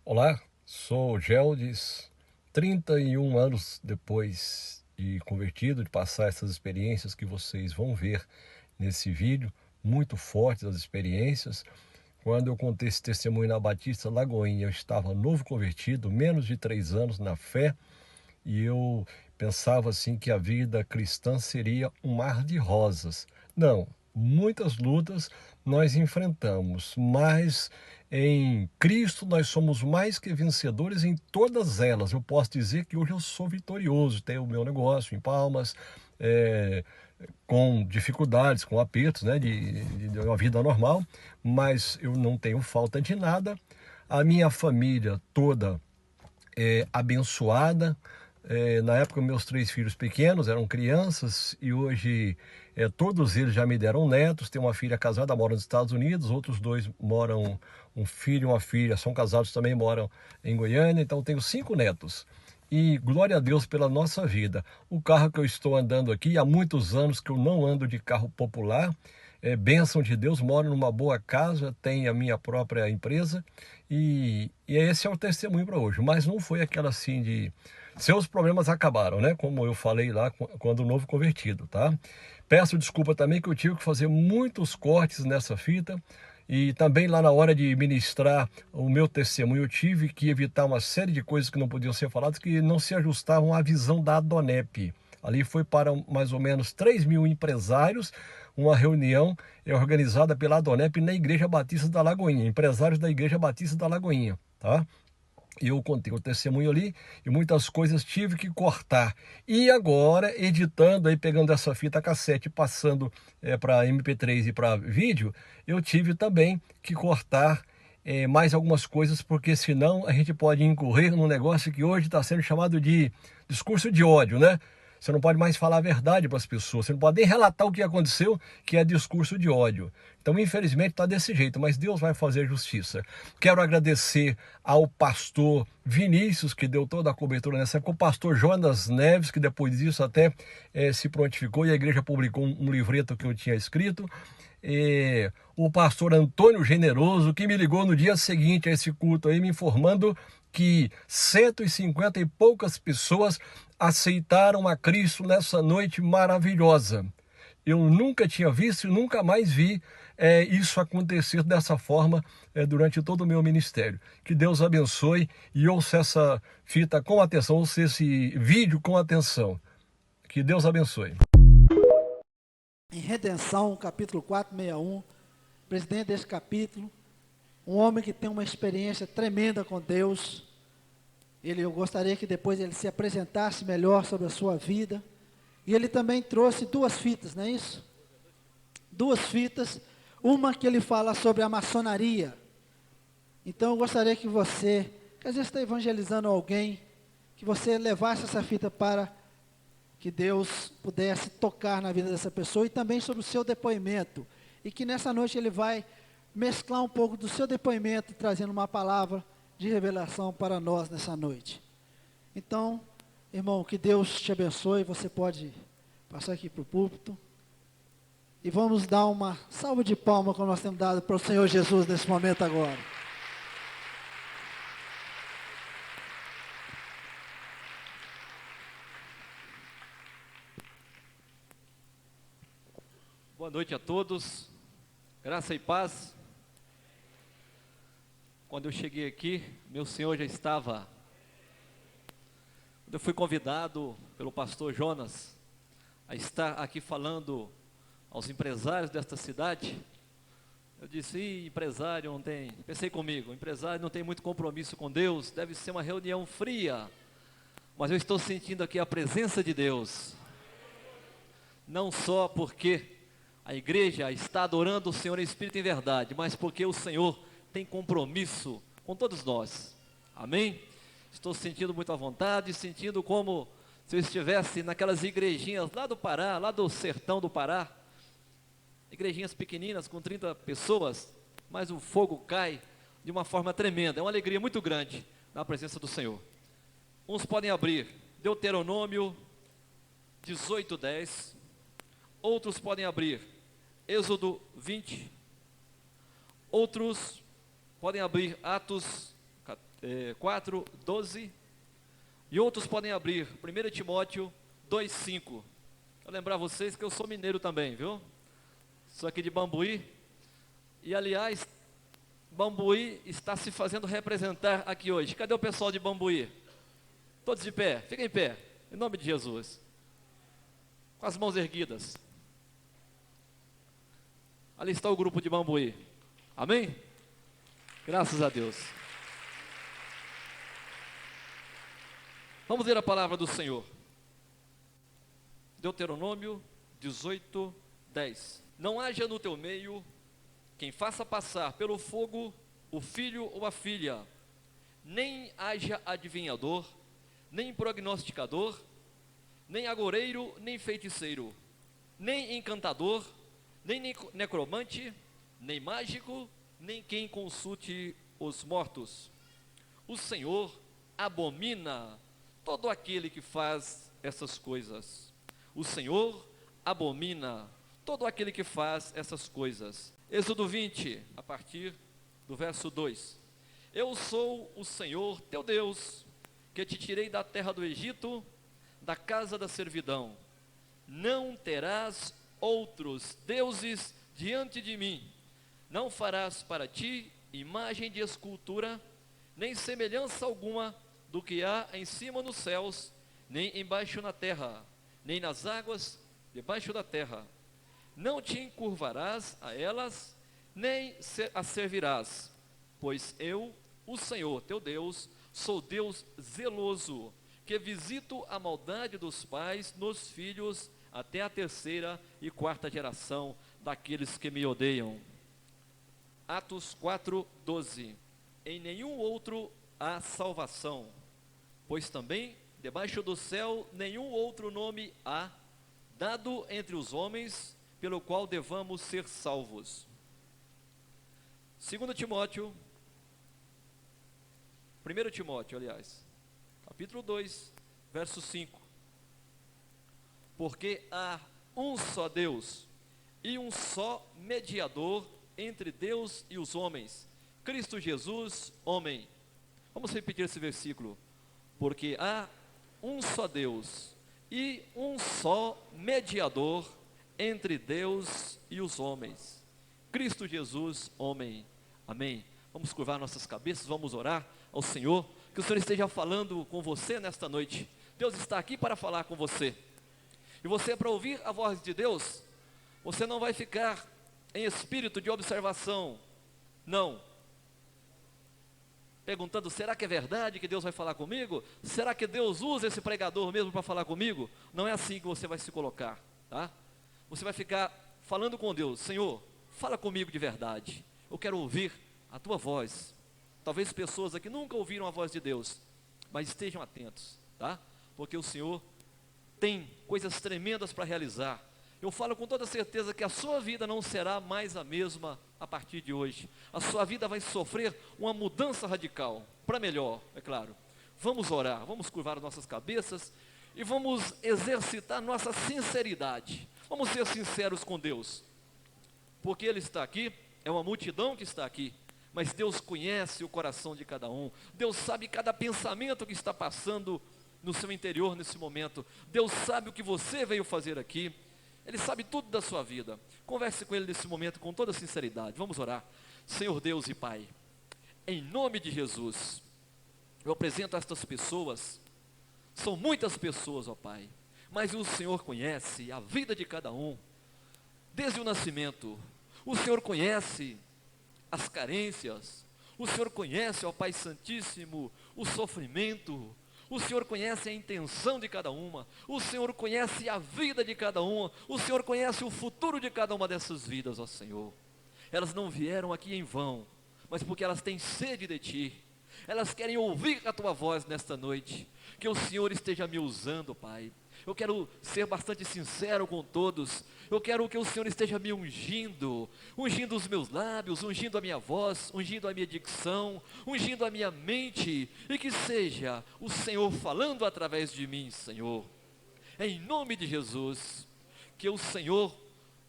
Olá, sou Geldes, 31 anos depois de convertido, de passar essas experiências que vocês vão ver nesse vídeo, muito fortes as experiências. Quando eu contei esse testemunho na Batista Lagoinha, eu estava novo convertido, menos de 3 anos na fé, e eu pensava assim que a vida cristã seria um mar de rosas. Não, muitas lutas nós enfrentamos, mas em Cristo nós somos mais que vencedores em todas elas. Eu posso dizer que hoje eu sou vitorioso, tenho o meu negócio em Palmas, é, com dificuldades, com apertos, né, de uma vida normal, mas eu não tenho falta de nada. A minha família toda abençoada. Na época, meus 3 filhos pequenos eram crianças e hoje todos eles já me deram netos. Tenho uma filha casada, mora nos Estados Unidos, outros 2 moram, um filho e uma filha, são casados também, moram em Goiânia. Então, tenho 5 netos. E glória a Deus pela nossa vida. O carro que eu estou andando aqui, há muitos anos que eu não ando de carro popular, bênção de Deus, moro numa boa casa, tenho a minha própria empresa e esse é o testemunho para hoje. Mas não foi aquela assim de seus problemas acabaram, né? Como eu falei lá quando novo convertido, tá? Peço desculpa também que eu tive que fazer muitos cortes nessa fita. E também lá na hora de ministrar o meu testemunho, eu tive que evitar uma série de coisas que não podiam ser faladas, que não se ajustavam à visão da Adonep. Ali foi para mais ou menos 3.000 empresários, uma reunião organizada pela Adonep na Igreja Batista da Lagoinha, empresários da Igreja Batista da Lagoinha, tá? E eu contei o testemunho ali e muitas coisas tive que cortar. E agora, editando aí, pegando essa fita cassete, passando para MP3 e para vídeo, eu tive também que cortar mais algumas coisas, porque senão a gente pode incorrer num negócio que hoje está sendo chamado de discurso de ódio, né? Você não pode mais falar a verdade para as pessoas, você não pode nem relatar o que aconteceu, que é discurso de ódio. Então, infelizmente, está desse jeito, mas Deus vai fazer justiça. Quero agradecer ao pastor Vinícius, que deu toda a cobertura nessa época, o pastor Jonas Neves, que depois disso até se prontificou e a igreja publicou um livreto que eu tinha escrito. O pastor Antônio Generoso, que me ligou no dia seguinte a esse culto aí, me informando que 150 e poucas pessoas aceitaram a Cristo nessa noite maravilhosa. Eu nunca tinha visto e nunca mais vi isso acontecer dessa forma durante todo o meu ministério. Que Deus abençoe e ouça essa fita com atenção, ouça esse vídeo com atenção. Que Deus abençoe. Em Redenção, capítulo 461, presidente desse capítulo, um homem que tem uma experiência tremenda com Deus. Eu gostaria que depois ele se apresentasse melhor sobre a sua vida. E ele também trouxe 2 fitas, não é isso? 2 fitas, uma que ele fala sobre a maçonaria. Então eu gostaria que você, que às vezes está evangelizando alguém, que você levasse essa fita para que Deus pudesse tocar na vida dessa pessoa, e também sobre o seu depoimento, e que nessa noite ele vai mesclar um pouco do seu depoimento, trazendo uma palavra de revelação para nós nessa noite. Então, irmão, que Deus te abençoe. Você pode passar aqui para o púlpito, e vamos dar uma salva de palmas como nós temos dado para o Senhor Jesus nesse momento agora. Boa noite a todos, graça e paz. Quando eu cheguei aqui, meu Senhor já estava. Quando eu fui convidado pelo pastor Jonas a estar aqui falando aos empresários desta cidade, eu disse: empresário não tem, pensei comigo, empresário não tem muito compromisso com Deus, deve ser uma reunião fria, mas eu estou sentindo aqui a presença de Deus, não só porque a igreja está adorando o Senhor em espírito e em verdade, mas porque o Senhor tem compromisso com todos nós, amém? Estou sentindo muito à vontade, sentindo como se eu estivesse naquelas igrejinhas lá do Pará, lá do sertão do Pará, igrejinhas pequeninas com 30 pessoas, mas o fogo cai de uma forma tremenda, é uma alegria muito grande na presença do Senhor. Uns podem abrir Deuteronômio 18:10, outros podem abrir Êxodo 20, outros podem abrir Atos 4, 12. E outros podem abrir 1 Timóteo 2, 5. Quero lembrar vocês que eu sou mineiro também, viu? Sou aqui de Bambuí. E aliás, Bambuí está se fazendo representar aqui hoje. Cadê o pessoal de Bambuí? Todos de pé, fiquem em pé, em nome de Jesus. Com as mãos erguidas. Ali está o grupo de Bambuí. Amém? Graças a Deus. Vamos ler a palavra do Senhor. Deuteronômio 18, 10. Não haja no teu meio quem faça passar pelo fogo o filho ou a filha, nem haja adivinhador, nem prognosticador, nem agoureiro, nem feiticeiro, nem encantador, nem necromante, nem mágico, nem quem consulte os mortos. O Senhor abomina todo aquele que faz essas coisas. O Senhor abomina todo aquele que faz essas coisas. Êxodo 20, a partir do verso 2. Eu sou o Senhor teu Deus, que te tirei da terra do Egito, da casa da servidão. Não terás outros deuses diante de mim. Não farás para ti imagem de escultura, nem semelhança alguma do que há em cima nos céus, nem embaixo na terra, nem nas águas debaixo da terra. Não te encurvarás a elas, nem as servirás, pois eu, o Senhor teu Deus, sou Deus zeloso, que visito a maldade dos pais nos filhos até a 3ª e 4ª geração daqueles que me odeiam. Atos 4, 12. Em nenhum outro há salvação, pois também debaixo do céu nenhum outro nome há, dado entre os homens, pelo qual devamos ser salvos. 2 Timóteo, 1 Timóteo, aliás, capítulo 2, verso 5. Porque há um só Deus e um só mediador entre Deus e os homens, Cristo Jesus, homem. Vamos repetir esse versículo. Porque há um só Deus e um só mediador entre Deus e os homens, Cristo Jesus, homem. Amém. Vamos curvar nossas cabeças, vamos orar ao Senhor, que o Senhor esteja falando com você nesta noite. Deus está aqui para falar com você, e você, para ouvir a voz de Deus, você não vai ficar em espírito de observação, não, perguntando, será que é verdade que Deus vai falar comigo? Será que Deus usa esse pregador mesmo para falar comigo? Não é assim que você vai se colocar, tá? Você vai ficar falando com Deus, Senhor, fala comigo de verdade, eu quero ouvir a tua voz. Talvez pessoas aqui nunca ouviram a voz de Deus, mas estejam atentos, tá? Porque o Senhor tem coisas tremendas para realizar. Eu falo com toda certeza que a sua vida não será mais a mesma a partir de hoje. A sua vida vai sofrer uma mudança radical, para melhor, é claro. Vamos orar, vamos curvar nossas cabeças e vamos exercitar nossa sinceridade. Vamos ser sinceros com Deus, porque Ele está aqui, é uma multidão que está aqui, mas Deus conhece o coração de cada um. Deus sabe cada pensamento que está passando no seu interior nesse momento. Deus sabe o que você veio fazer aqui. Ele sabe tudo da sua vida. Converse com Ele nesse momento com toda sinceridade. Vamos orar. Senhor Deus e Pai, em nome de Jesus, eu apresento estas pessoas. São muitas pessoas, ó Pai, mas o Senhor conhece a vida de cada um, desde o nascimento. O Senhor conhece as carências. O Senhor conhece, ó Pai Santíssimo, o sofrimento. O Senhor conhece a intenção de cada uma. O Senhor conhece a vida de cada uma. O Senhor conhece o futuro de cada uma dessas vidas, ó Senhor. Elas não vieram aqui em vão, mas porque elas têm sede de Ti. Elas querem ouvir a Tua voz nesta noite. Que o Senhor esteja me usando, Pai. Eu quero ser bastante sincero com todos. Eu quero que o Senhor esteja me ungindo os meus lábios, ungindo a minha voz, ungindo a minha dicção, ungindo a minha mente, e que seja o Senhor falando através de mim, Senhor. Em nome de Jesus, que o Senhor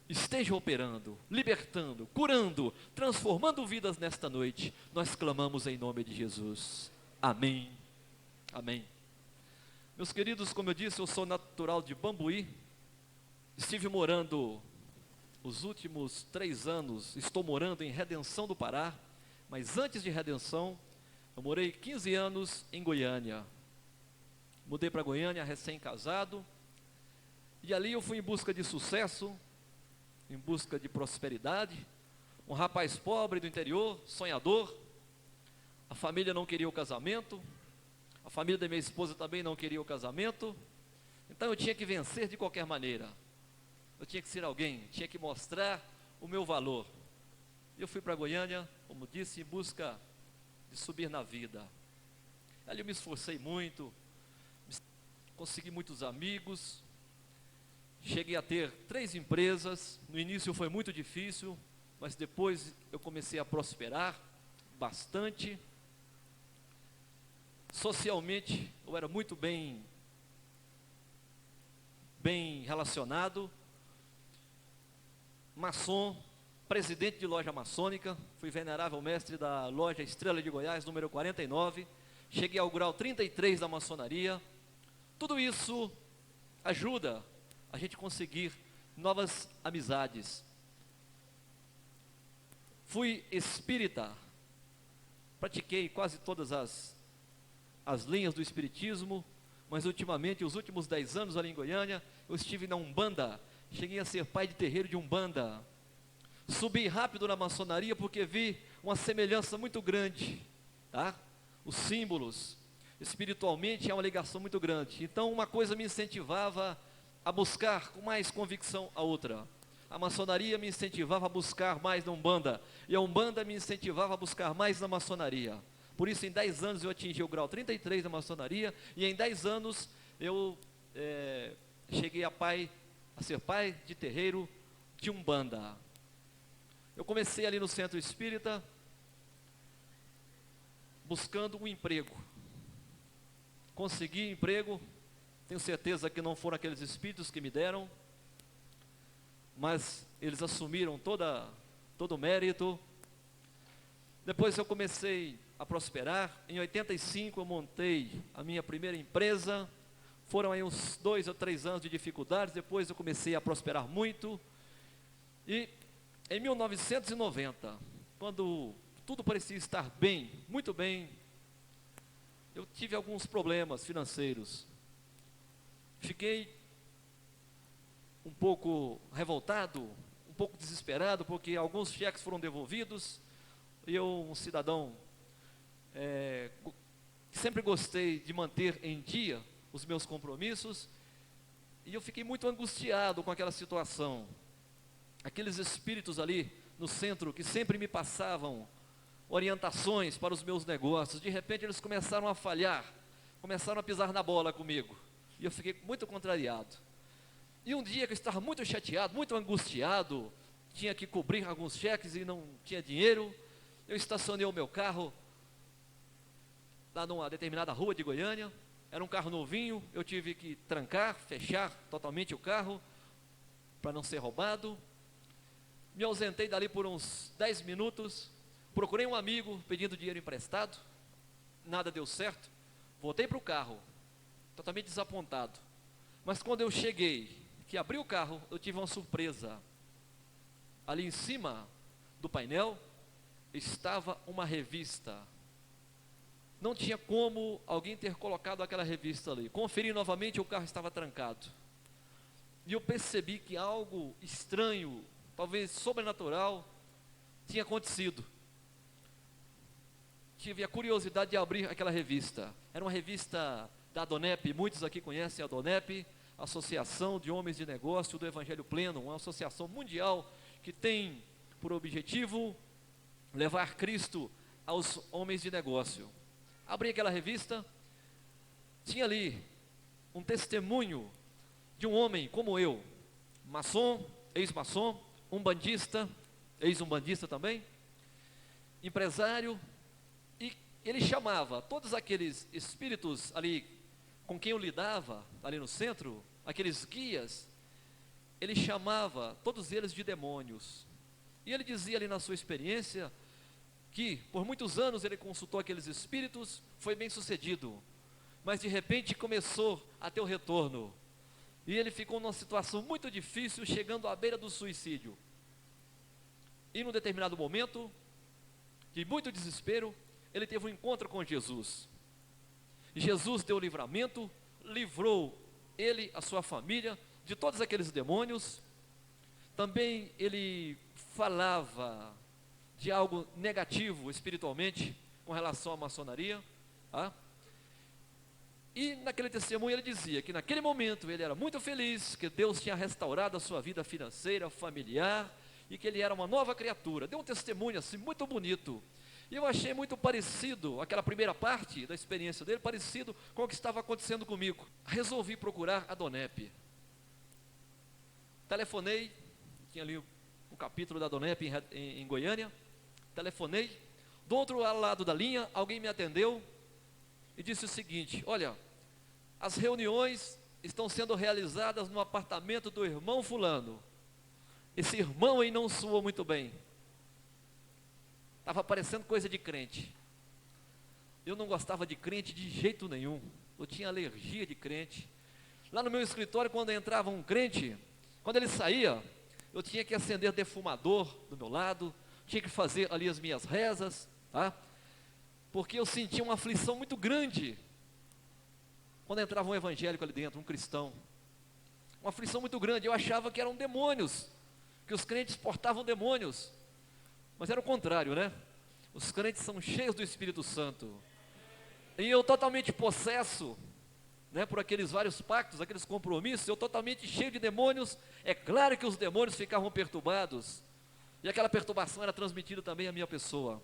esteja operando, libertando, curando, transformando vidas nesta noite. Nós clamamos em nome de Jesus. Amém. Amém. Meus queridos, como eu disse, eu sou natural de Bambuí. Estive morando os últimos 3 anos, estou morando em Redenção do Pará, mas antes de Redenção, eu morei 15 anos em Goiânia. Mudei para Goiânia recém-casado, e ali eu fui em busca de sucesso, em busca de prosperidade. Um rapaz pobre do interior, sonhador. A família não queria o casamento, a família da minha esposa também não queria o casamento, então eu tinha que vencer de qualquer maneira. Eu tinha que ser alguém, tinha que mostrar o meu valor. Eu fui para Goiânia, como disse, em busca de subir na vida. Ali eu me esforcei muito, consegui muitos amigos, cheguei a ter 3 empresas. No início foi muito difícil, mas depois eu comecei a prosperar bastante. Socialmente eu era muito bem relacionado, maçom, presidente de loja maçônica, fui venerável mestre da loja Estrela de Goiás, número 49, cheguei ao grau 33 da maçonaria. Tudo isso ajuda a gente conseguir novas amizades. Fui espírita, pratiquei quase todas as linhas do espiritismo, mas ultimamente, os últimos 10 anos ali em Goiânia, eu estive na Umbanda, cheguei a ser pai de terreiro de Umbanda. Subi rápido na maçonaria porque vi uma semelhança muito grande, tá? Os símbolos, espiritualmente, há uma ligação muito grande. Então uma coisa me incentivava a buscar com mais convicção a outra. A maçonaria me incentivava a buscar mais na Umbanda, e a Umbanda me incentivava a buscar mais na maçonaria. Por isso, em 10 anos eu atingi o grau 33 da maçonaria, e em 10 anos eu cheguei a ser pai de terreiro de Umbanda. Eu comecei ali no centro espírita, buscando um emprego. Consegui emprego, tenho certeza que não foram aqueles espíritos que me deram, mas eles assumiram todo o mérito. Depois eu comecei a prosperar. Em 85 eu montei a minha primeira empresa. Foram aí uns 2 ou 3 anos de dificuldades. Depois eu comecei a prosperar muito. E em 1990, quando tudo parecia estar bem, muito bem, eu tive alguns problemas financeiros. Fiquei um pouco revoltado, um pouco desesperado, porque alguns cheques foram devolvidos. E eu, um cidadão sempre gostei de manter em dia os meus compromissos, e eu fiquei muito angustiado com aquela situação. Aqueles espíritos ali no centro que sempre me passavam orientações para os meus negócios, de repente eles começaram a falhar, começaram a pisar na bola comigo, e eu fiquei muito contrariado. E um dia que eu estava muito chateado, muito angustiado, tinha que cobrir alguns cheques e não tinha dinheiro, eu estacionei o meu carro lá numa determinada rua de Goiânia. Era um carro novinho, eu tive que trancar, fechar totalmente o carro para não ser roubado. Me ausentei dali por uns 10 minutos, procurei um amigo pedindo dinheiro emprestado, nada deu certo. Voltei para o carro, totalmente desapontado. Mas quando eu cheguei, que abri o carro, eu tive uma surpresa. Ali em cima do painel estava uma revista. Não tinha como alguém ter colocado aquela revista ali. Conferi novamente, o carro estava trancado. E eu percebi que algo estranho, talvez sobrenatural, tinha acontecido. Tive a curiosidade de abrir aquela revista. Era uma revista da Adonep, muitos aqui conhecem a Adonep, Associação de Homens de Negócio do Evangelho Pleno, uma associação mundial que tem por objetivo levar Cristo aos homens de negócio. Abri aquela revista, tinha ali um testemunho de um homem como eu, maçom, ex-maçom, umbandista, ex-umbandista também, empresário, e ele chamava todos aqueles espíritos ali com quem eu lidava, ali no centro, aqueles guias, ele chamava todos eles de demônios. E ele dizia ali na sua experiência que por muitos anos ele consultou aqueles espíritos, foi bem sucedido, mas de repente começou a ter o retorno. E ele ficou numa situação muito difícil, chegando à beira do suicídio. E num determinado momento, de muito desespero, ele teve um encontro com Jesus. E Jesus deu livramento, livrou ele, a sua família, de todos aqueles demônios. Também ele falava de algo negativo espiritualmente com relação à maçonaria. Tá? E naquele testemunho ele dizia que naquele momento ele era muito feliz, que Deus tinha restaurado a sua vida financeira, familiar, e que ele era uma nova criatura. Deu um testemunho assim muito bonito. E eu achei muito parecido, aquela primeira parte da experiência dele, parecido com o que estava acontecendo comigo. Resolvi procurar a Donep. Telefonei, tinha ali um capítulo da Donep em Goiânia. Telefonei, do outro lado da linha, alguém me atendeu e disse o seguinte: olha, as reuniões estão sendo realizadas no apartamento do irmão fulano. Esse irmão aí não soou muito bem. Estava parecendo coisa de crente. Eu não gostava de crente de jeito nenhum. Eu tinha alergia de crente. Lá no meu escritório, quando entrava um crente, quando ele saía, eu tinha que acender defumador do meu lado, tinha que fazer ali as minhas rezas, tá? Porque eu sentia uma aflição muito grande quando entrava um evangélico ali dentro, um cristão. Uma aflição muito grande. Eu achava que eram demônios, que os crentes portavam demônios. Mas era o contrário, né? Os crentes são cheios do Espírito Santo. E eu totalmente possesso, né, por aqueles vários pactos, aqueles compromissos, eu totalmente cheio de demônios. É claro que os demônios ficavam perturbados. E aquela perturbação era transmitida também à minha pessoa.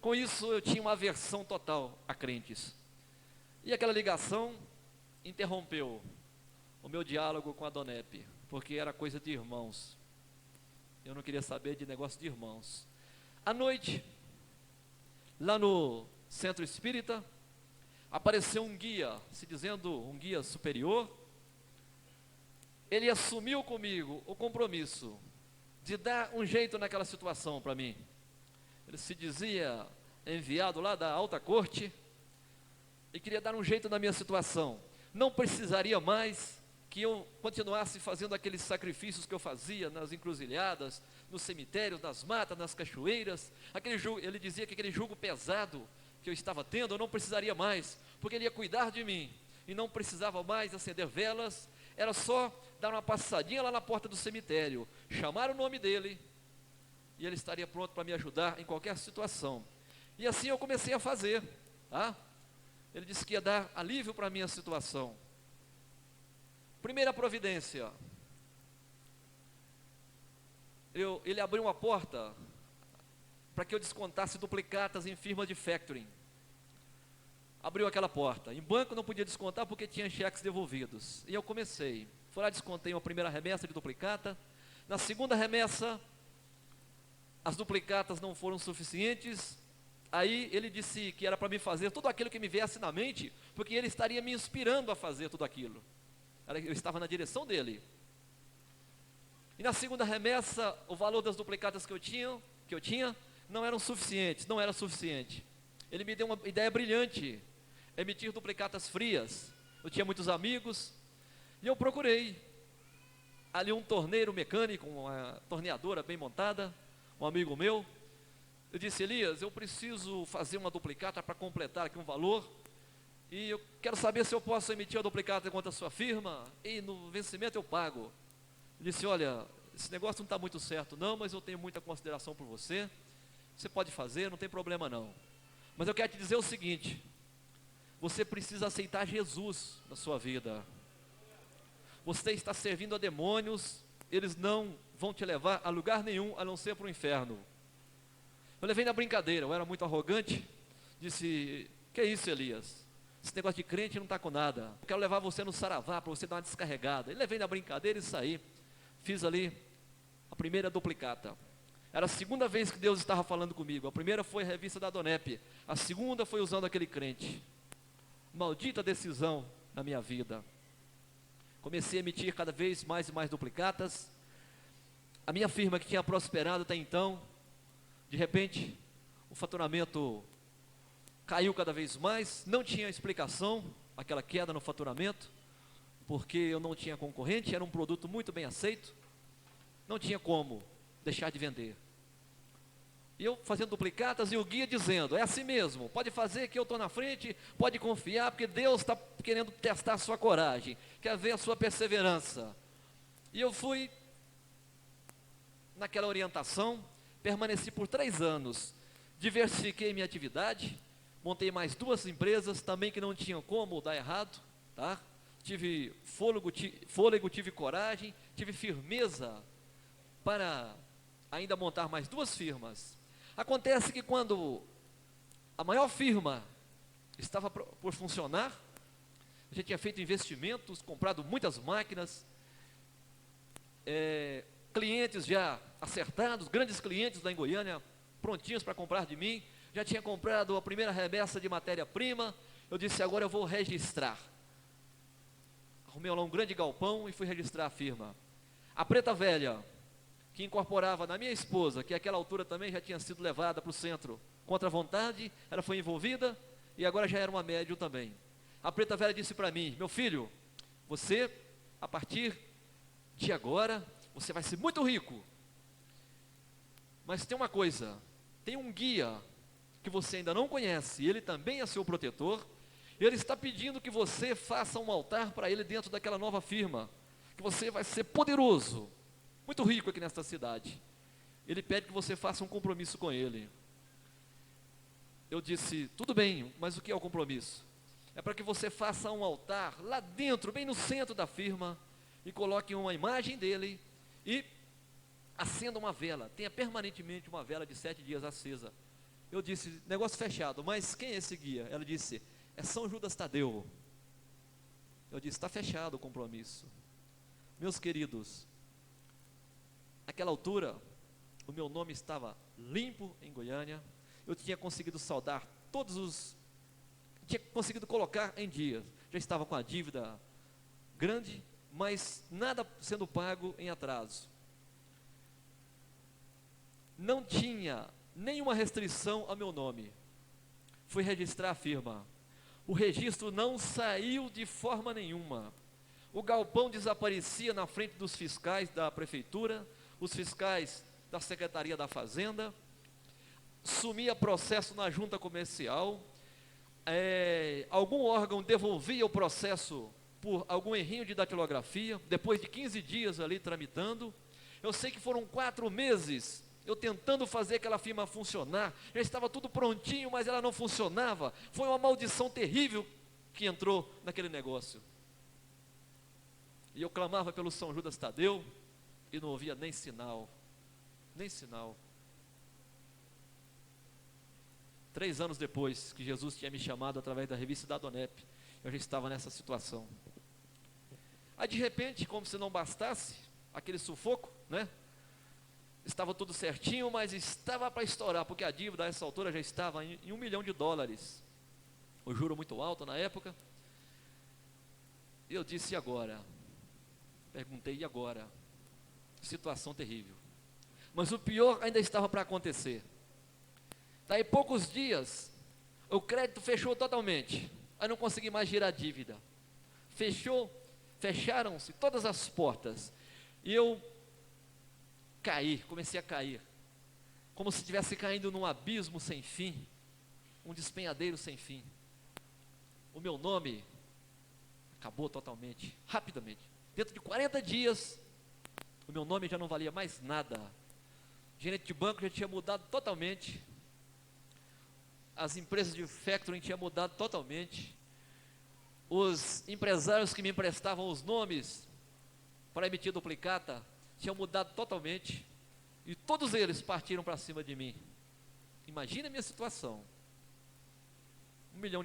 Com isso eu tinha uma aversão total a crentes. E aquela ligação interrompeu o meu diálogo com a Donep, porque era coisa de irmãos. Eu não queria saber de negócio de irmãos. À noite, lá no centro espírita, apareceu um guia, se dizendo um guia superior. Ele assumiu comigo o compromisso de dar um jeito naquela situação para mim. Ele se dizia enviado lá da alta corte e queria dar um jeito na minha situação. Não precisaria mais que eu continuasse fazendo aqueles sacrifícios que eu fazia nas encruzilhadas, nos cemitérios, nas matas, nas cachoeiras. Ele dizia que aquele jugo pesado que eu estava tendo, eu não precisaria mais, porque ele ia cuidar de mim, e não precisava mais acender velas, era só dar uma passadinha lá na porta do cemitério, chamar o nome dele, e ele estaria pronto para me ajudar em qualquer situação. E assim eu comecei a fazer, tá? Ele disse que ia dar alívio para a minha situação. Primeira providência, ele abriu uma porta para que eu descontasse duplicatas em firma de factoring. Abriu aquela porta. Em banco não podia descontar porque tinha cheques devolvidos. E eu comecei. Fui lá, descontei uma primeira remessa de duplicata. Na segunda remessa, as duplicatas não foram suficientes. Aí ele disse que era para me fazer tudo aquilo que me viesse na mente, porque ele estaria me inspirando a fazer tudo aquilo. Eu estava na direção dele. E na segunda remessa, o valor das duplicatas que eu tinha não eram suficientes, não era suficiente. Ele me deu uma ideia brilhante, emitir duplicatas frias. Eu tinha muitos amigos, e eu procurei ali um torneiro mecânico, uma torneadora bem montada, um amigo meu. Eu disse: Elias, eu preciso fazer uma duplicata para completar aqui um valor, e eu quero saber se eu posso emitir a duplicata contra a sua firma, e no vencimento eu pago. Ele disse: olha, esse negócio não está muito certo não, mas eu tenho muita consideração por você, você pode fazer, não tem problema não. Mas eu quero te dizer o seguinte: você precisa aceitar Jesus na sua vida. Você está servindo a demônios, eles não vão te levar a lugar nenhum, a não ser para o inferno. Eu levei na brincadeira, eu era muito arrogante, disse: que é isso, Elias? Esse negócio de crente não está com nada, eu quero levar você no saravá, para você dar uma descarregada. E levei na brincadeira e saí, fiz ali a primeira duplicata. Era a segunda vez que Deus estava falando comigo. A primeira foi a revista da Donep, a segunda foi usando aquele crente. Maldita decisão na minha vida. Comecei a emitir cada vez mais e mais duplicatas. A minha firma, que tinha prosperado até então, de repente, o faturamento caiu cada vez mais. Não tinha explicação, aquela queda no faturamento, porque eu não tinha concorrente, era um produto muito bem aceito. Não tinha como deixar de vender. E eu fazendo duplicatas e o guia dizendo, é assim mesmo, pode fazer que eu estou na frente, pode confiar, porque Deus está querendo testar a sua coragem, quer ver a sua perseverança. E eu fui naquela orientação, permaneci por 3 anos, diversifiquei minha atividade, montei mais 2 empresas, também que não tinham como dar errado, tá? Tive fôlego, tive coragem, tive firmeza para ainda montar mais 2 firmas. Acontece que quando a maior firma estava por funcionar, a gente tinha feito investimentos, comprado muitas máquinas, clientes já acertados, grandes clientes lá em Goiânia, prontinhos para comprar de mim, já tinha comprado a primeira remessa de matéria-prima, eu disse, agora eu vou registrar. Arrumei lá um grande galpão e fui registrar a firma. A Preta Velha, que incorporava na minha esposa, que àquela altura também já tinha sido levada para o centro contra a vontade, ela foi envolvida e agora já era uma médium também. A Preta Velha disse para mim, meu filho, você, a partir de agora, você vai ser muito rico. Mas tem uma coisa, tem um guia que você ainda não conhece, ele também é seu protetor, e ele está pedindo que você faça um altar para ele dentro daquela nova firma, que você vai ser poderoso, muito rico aqui nesta cidade. Ele pede que você faça um compromisso com ele. Eu disse, tudo bem, mas o que é o compromisso? É para que você faça um altar lá dentro, bem no centro da firma, e coloque uma imagem dele, e acenda uma vela, tenha permanentemente uma vela de 7 dias acesa. Eu disse, negócio fechado, mas quem é esse guia? Ela disse, é São Judas Tadeu. Eu disse, está fechado o compromisso. Meus queridos, naquela altura, o meu nome estava limpo em Goiânia, eu tinha conseguido saldar tinha conseguido colocar em dia, já estava com a dívida grande, mas nada sendo pago em atraso. Não tinha nenhuma restrição ao meu nome. Fui registrar a firma. O registro não saiu de forma nenhuma. O galpão desaparecia na frente dos fiscais da prefeitura, os fiscais da Secretaria da Fazenda, sumia processo na junta comercial, algum órgão devolvia o processo por algum errinho de datilografia, depois de 15 dias ali tramitando. Eu sei que foram 4 meses, eu tentando fazer aquela firma funcionar, já estava tudo prontinho, mas ela não funcionava, foi uma maldição terrível que entrou naquele negócio. E eu clamava pelo São Judas Tadeu, e não ouvia nem sinal, nem sinal. 3 anos depois que Jesus tinha me chamado através da revista da Donep, eu já estava nessa situação. Aí de repente, como se não bastasse, aquele sufoco, né? Estava tudo certinho, mas estava para estourar, porque a dívida a essa altura já estava em $1 milhão. O juro muito alto na época. E eu disse, e agora? Perguntei, e agora? Situação terrível. Mas o pior ainda estava para acontecer. Daí poucos dias, o crédito fechou totalmente. Aí não consegui mais girar a dívida. Fecharam-se todas as portas. E eu comecei a cair. Como se estivesse caindo num abismo sem fim. Um despenhadeiro sem fim. O meu nome acabou totalmente, rapidamente. Dentro de 40 dias, o meu nome já não valia mais nada. O gerente de banco já tinha mudado totalmente. As empresas de factoring tinham mudado totalmente. Os empresários que me emprestavam os nomes para emitir duplicata tinham mudado totalmente. E todos eles partiram para cima de mim. Imagina a minha situação. $1 milhão,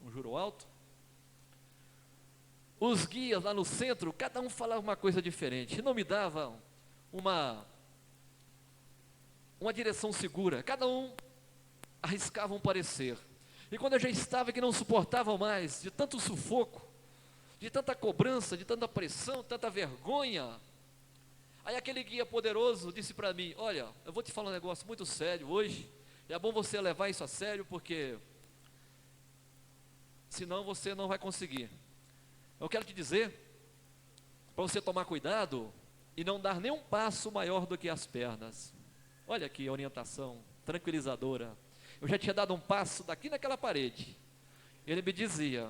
um juro alto. Os guias lá no centro, cada um falava uma coisa diferente, não me davam uma direção segura, cada um arriscava um parecer. E quando eu já estava que não suportava mais, de tanto sufoco, de tanta cobrança, de tanta pressão, tanta vergonha. Aí aquele guia poderoso disse para mim: olha, eu vou te falar um negócio muito sério hoje, e é bom você levar isso a sério, porque senão você não vai conseguir. Eu quero te dizer, para você tomar cuidado e não dar nenhum passo maior do que as pernas. Olha que orientação tranquilizadora. Eu já tinha dado um passo daqui naquela parede. Ele me dizia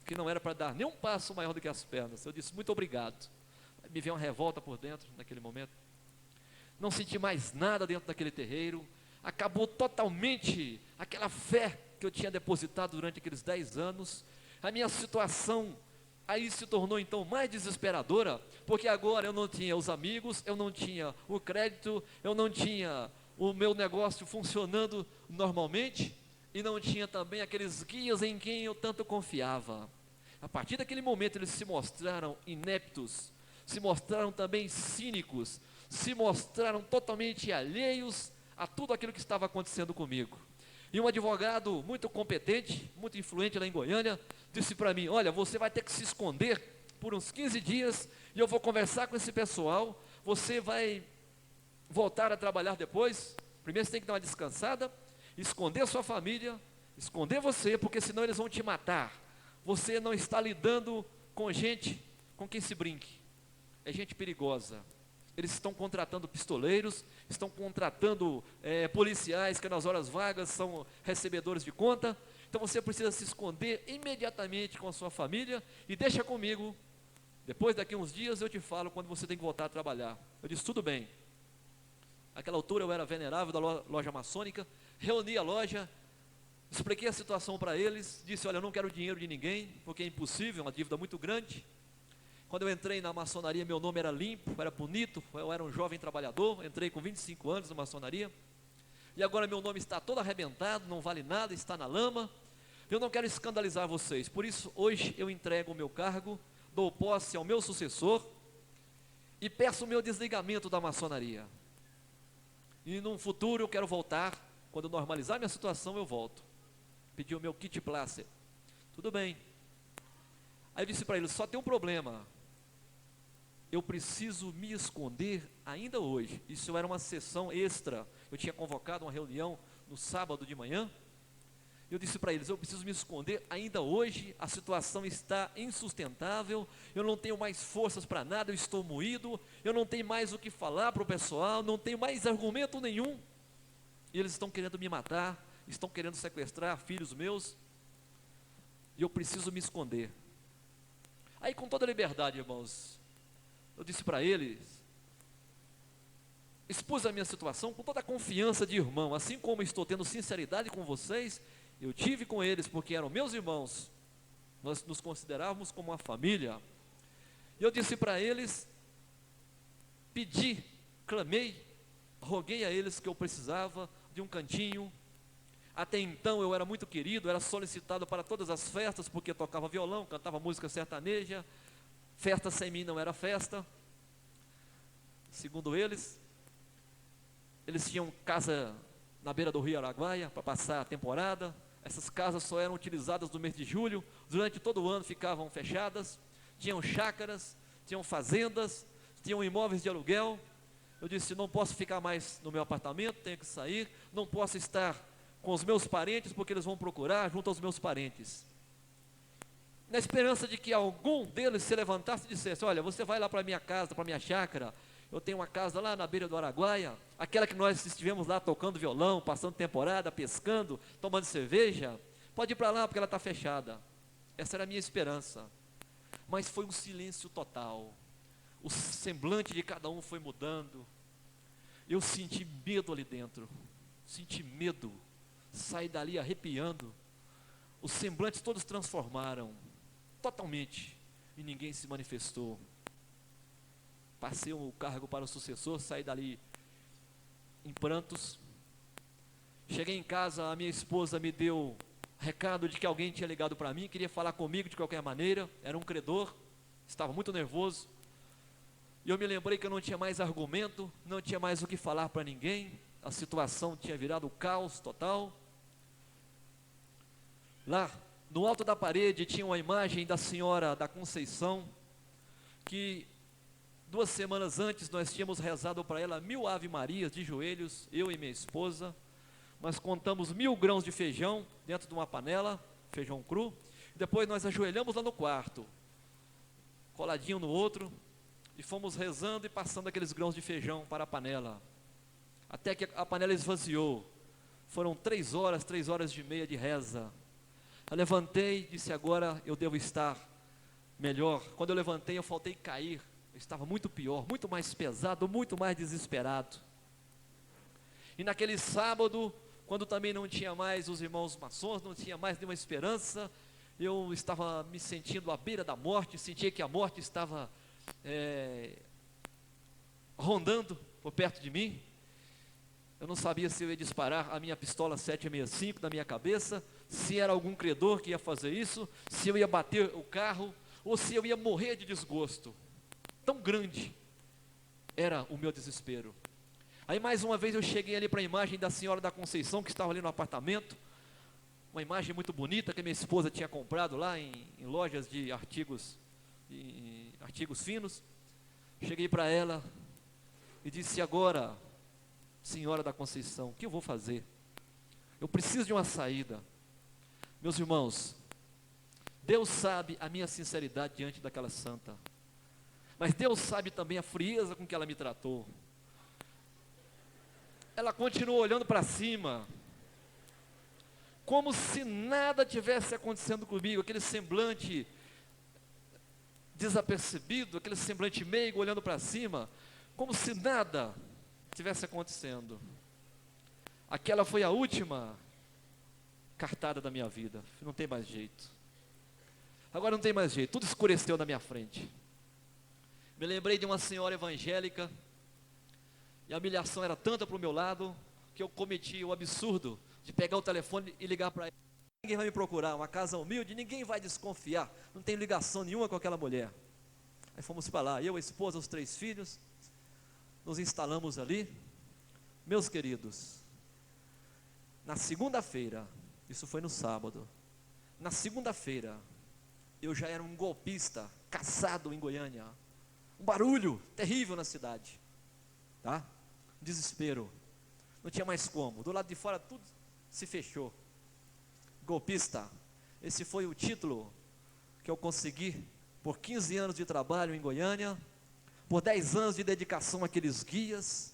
que não era para dar nenhum passo maior do que as pernas. Eu disse: muito obrigado. Me veio uma revolta por dentro naquele momento. Não senti mais nada dentro daquele terreiro. Acabou totalmente aquela fé que eu tinha depositado durante aqueles 10 anos. A minha situação aí se tornou então mais desesperadora, porque agora eu não tinha os amigos, eu não tinha o crédito, eu não tinha o meu negócio funcionando normalmente, e não tinha também aqueles guias em quem eu tanto confiava. A partir daquele momento eles se mostraram ineptos, se mostraram também cínicos, se mostraram totalmente alheios a tudo aquilo que estava acontecendo comigo. E um advogado muito competente, muito influente lá em Goiânia, disse para mim: olha, você vai ter que se esconder por uns 15 dias, e eu vou conversar com esse pessoal, você vai voltar a trabalhar depois. Primeiro você tem que dar uma descansada, esconder a sua família, esconder você, porque senão eles vão te matar. Você não está lidando com gente com quem se brinque, é gente perigosa. Eles estão contratando pistoleiros, estão contratando policiais que nas horas vagas são recebedores de conta. Então você precisa se esconder imediatamente com a sua família e deixa comigo. Depois, daqui uns dias, eu te falo quando você tem que voltar a trabalhar. Eu disse: tudo bem. Naquela altura eu era venerável da loja maçônica, reuni a loja, expliquei a situação para eles, disse: olha, eu não quero dinheiro de ninguém, porque é impossível, é uma dívida muito grande. Quando eu entrei na maçonaria, meu nome era limpo, era bonito, eu era um jovem trabalhador, entrei com 25 anos na maçonaria, e agora meu nome está todo arrebentado, não vale nada, está na lama. Eu não quero escandalizar vocês, por isso hoje eu entrego o meu cargo, dou posse ao meu sucessor, e peço o meu desligamento da maçonaria. E num futuro eu quero voltar, quando eu normalizar minha situação eu volto. Pedi o meu kit placer. Tudo bem. Aí eu disse para ele: só tem um problema, eu preciso me esconder ainda hoje. Isso era uma sessão extra, eu tinha convocado uma reunião no sábado de manhã. Eu disse para eles: eu preciso me esconder ainda hoje, a situação está insustentável, eu não tenho mais forças para nada, eu estou moído, eu não tenho mais o que falar para o pessoal, não tenho mais argumento nenhum, e eles estão querendo me matar, estão querendo sequestrar filhos meus, e eu preciso me esconder. Aí, com toda a liberdade, irmãos, eu disse para eles, expus a minha situação com toda a confiança de irmão, assim como estou tendo sinceridade com vocês, eu tive com eles, porque eram meus irmãos, nós nos considerávamos como uma família. E eu disse para eles, pedi, clamei, roguei a eles que eu precisava de um cantinho. Até então eu era muito querido, era solicitado para todas as festas, porque tocava violão, cantava música sertaneja. Festa sem mim não era festa. Segundo eles tinham casa na beira do rio Araguaia para passar a temporada. Essas casas só eram utilizadas no mês de julho, durante todo o ano ficavam fechadas. Tinham chácaras, tinham fazendas, tinham imóveis de aluguel. Eu disse: não posso ficar mais no meu apartamento, tenho que sair, não posso estar com os meus parentes, porque eles vão procurar junto aos meus parentes. Na esperança de que algum deles se levantasse e dissesse: olha, você vai lá para a minha casa, para a minha chácara, eu tenho uma casa lá na beira do Araguaia, aquela que nós estivemos lá tocando violão, passando temporada, pescando, tomando cerveja, pode ir para lá porque ela está fechada. Essa era a minha esperança, mas foi um silêncio total, o semblante de cada um foi mudando, eu senti medo ali dentro, senti medo, saí dali arrepiando, os semblantes todos transformaram, totalmente, e ninguém se manifestou. Passei o cargo para o sucessor, saí dali em prantos. Cheguei em casa, a minha esposa me deu recado de que alguém tinha ligado para mim, queria falar comigo de qualquer maneira, era um credor, estava muito nervoso. E eu me lembrei que eu não tinha mais argumento, não tinha mais o que falar para ninguém, a situação tinha virado caos total. Lá No alto da parede tinha uma imagem da Senhora da Conceição, que 2 semanas antes nós tínhamos rezado para ela 1000 Ave Marias de joelhos, eu e minha esposa. Nós contamos 1000 grãos de feijão dentro de uma panela, feijão cru. Depois nós ajoelhamos lá no quarto, coladinho no outro, e fomos rezando e passando aqueles grãos de feijão para a panela, até que a panela esvaziou. Foram 3 horas e meia de reza. Eu levantei e disse: agora eu devo estar melhor. Quando eu levantei, eu faltei cair. Eu estava muito pior, muito mais pesado, muito mais desesperado. E naquele sábado, quando também não tinha mais os irmãos maçons, não tinha mais nenhuma esperança, eu estava me sentindo à beira da morte, sentia que a morte estava rondando por perto de mim. Eu não sabia se eu ia disparar a minha pistola 7,65 na minha cabeça, se era algum credor que ia fazer isso, se eu ia bater o carro, ou se eu ia morrer de desgosto. Tão grande era o meu desespero. Aí mais uma vez eu cheguei ali para a imagem da Senhora da Conceição, que estava ali no apartamento, uma imagem muito bonita que a minha esposa tinha comprado lá em lojas de artigos finos. Cheguei para ela e disse: agora, Senhora da Conceição, o que eu vou fazer? Eu preciso de uma saída. Meus irmãos, Deus sabe a minha sinceridade diante daquela santa, mas Deus sabe também a frieza com que ela me tratou. Ela continuou olhando para cima, como se nada tivesse acontecendo comigo, aquele semblante desapercebido, aquele semblante meigo olhando para cima, como se nada tivesse acontecendo. Aquela foi a última cartada da minha vida. Não tem mais jeito. Agora não tem mais jeito, tudo escureceu na minha frente. Me lembrei de uma senhora evangélica, e a humilhação era tanta para o meu lado, que eu cometi o absurdo de pegar o telefone e ligar para ela. Ninguém vai me procurar, uma casa humilde, ninguém vai desconfiar, não tem ligação nenhuma com aquela mulher. Aí fomos para lá, eu, a esposa, os 3 filhos, nos instalamos ali. Meus queridos, na segunda-feira, isso foi no sábado, na segunda-feira, eu já era um golpista, caçado em Goiânia, um barulho terrível na cidade, tá? Desespero, não tinha mais como, do lado de fora tudo se fechou. Golpista, esse foi o título que eu consegui por 15 anos de trabalho em Goiânia, por 10 anos de dedicação àqueles guias.